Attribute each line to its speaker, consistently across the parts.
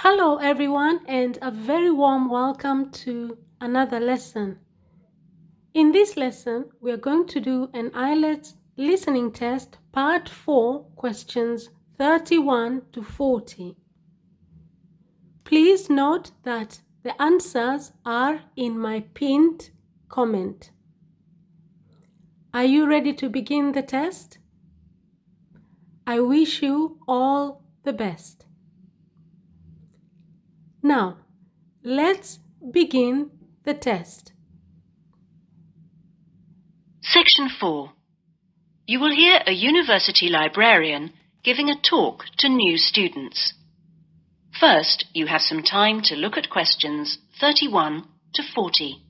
Speaker 1: Hello everyone and a very warm welcome to another lesson. In this lesson, we are going to do an IELTS listening test part 4 questions 31 to 40. Please note that the answers are in my pinned comment. Are you ready to begin the test? I wish you all the best. Now, let's begin the test.
Speaker 2: Section 4. You will hear a university librarian giving a talk to new students. First, you have some time to look at questions 31 to 40.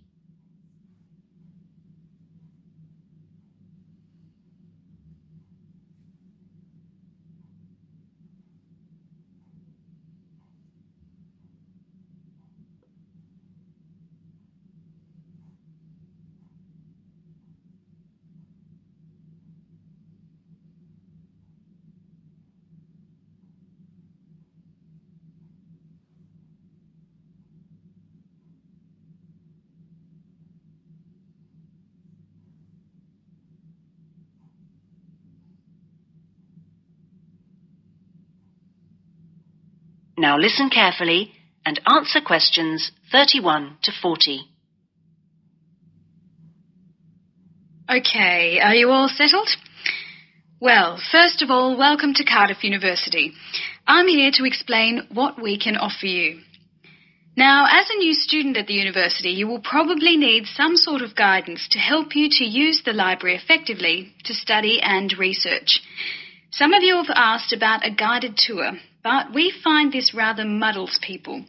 Speaker 2: Now listen carefully and answer questions 31 to 40.
Speaker 3: Okay, are you all settled? Well, first of all, welcome to Cardiff University. I'm here to explain what we can offer you. Now, as a new student at the university, you will probably need some sort of guidance to help you to use the library effectively to study and research. Some of you have asked about a guided tour, but we find this rather muddles people.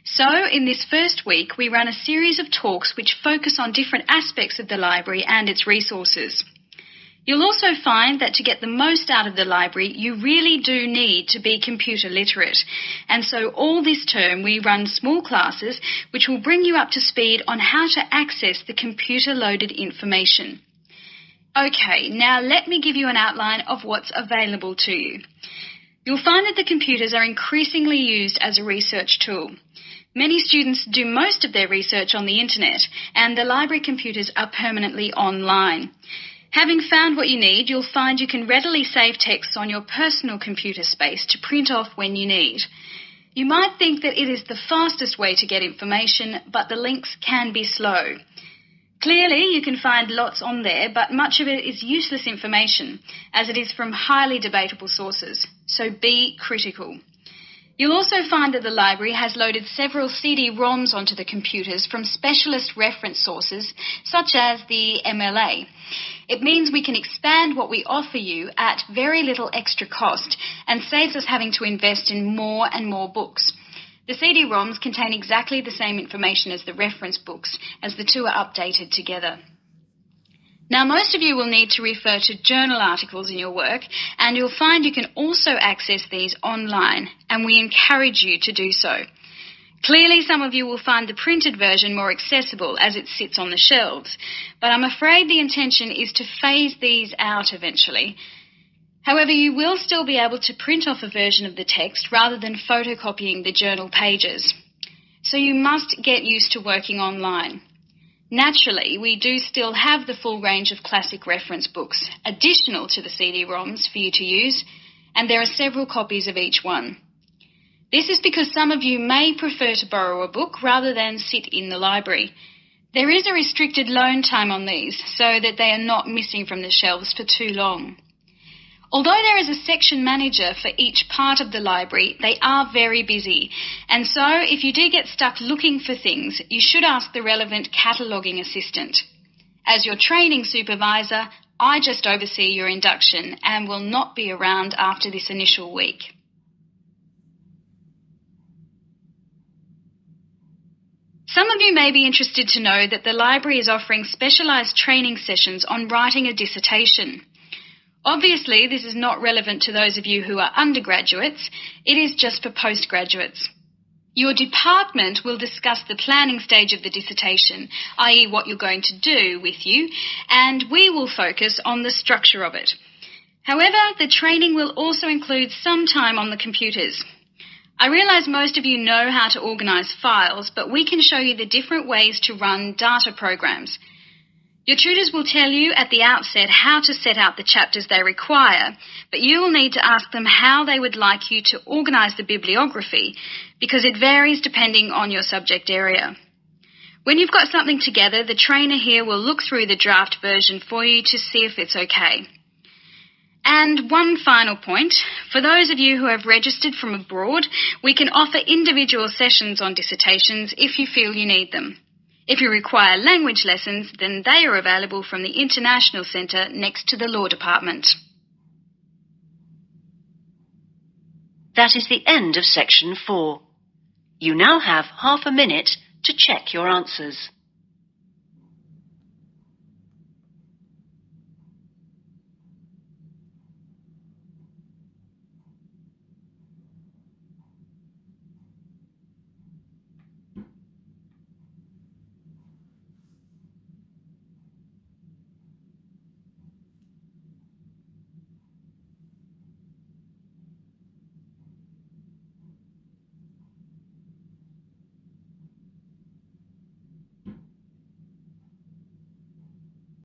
Speaker 3: So, in this first week, we run a series of talks which focus on different aspects of the library and its resources. You'll also find that to get the most out of the library, you really do need to be computer literate. And so all this term, we run small classes which will bring you up to speed on how to access the computer-loaded information. Okay, now let me give you an outline of what's available to you. You'll find that the computers are increasingly used as a research tool. Many students do most of their research on the internet, and the library computers are permanently online. Having found what you need, you'll find you can readily save texts on your personal computer space to print off when you need. You might think that it is the fastest way to get information, but the links can be slow. Clearly, you can find lots on there, but much of it is useless information, as it is from highly debatable sources, so be critical. You'll also find that the library has loaded several CD-ROMs onto the computers from specialist reference sources, such as the MLA. It means we can expand what we offer you at very little extra cost and saves us having to invest in more and more books. The CD-ROMs contain exactly the same information as the reference books, as the two are updated together. Now, most of you will need to refer to journal articles in your work, and you'll find you can also access these online, and we encourage you to do so. Clearly, some of you will find the printed version more accessible as it sits on the shelves, but I'm afraid the intention is to phase these out eventually. However, you will still be able to print off a version of the text rather than photocopying the journal pages. So you must get used to working online. Naturally, we do still have the full range of classic reference books, additional to the CD-ROMs for you to use, and there are several copies of each one. This is because some of you may prefer to borrow a book rather than sit in the library. There is a restricted loan time on these so that they are not missing from the shelves for too long. Although there is a section manager for each part of the library, they are very busy, and so if you do get stuck looking for things, you should ask the relevant cataloguing assistant. As your training supervisor, I just oversee your induction and will not be around after this initial week. Some of you may be interested to know that the library is offering specialised training sessions on writing a dissertation. Obviously, this is not relevant to those of you who are undergraduates. It is just for postgraduates. Your department will discuss the planning stage of the dissertation, i.e. what you're going to do with you, and we will focus on the structure of it. However, the training will also include some time on the computers. I realise most of you know how to organise files, but we can show you the different ways to run data programs. Your tutors will tell you at the outset how to set out the chapters they require, but you will need to ask them how they would like you to organise the bibliography, because it varies depending on your subject area. When you've got something together, the trainer here will look through the draft version for you to see if it's okay. And one final point, for those of you who have registered from abroad, we can offer individual sessions on dissertations if you feel you need them. If you require language lessons, then they are available from the International Centre next to the Law Department.
Speaker 2: That is the end of section 4. You now have half a minute to check your answers.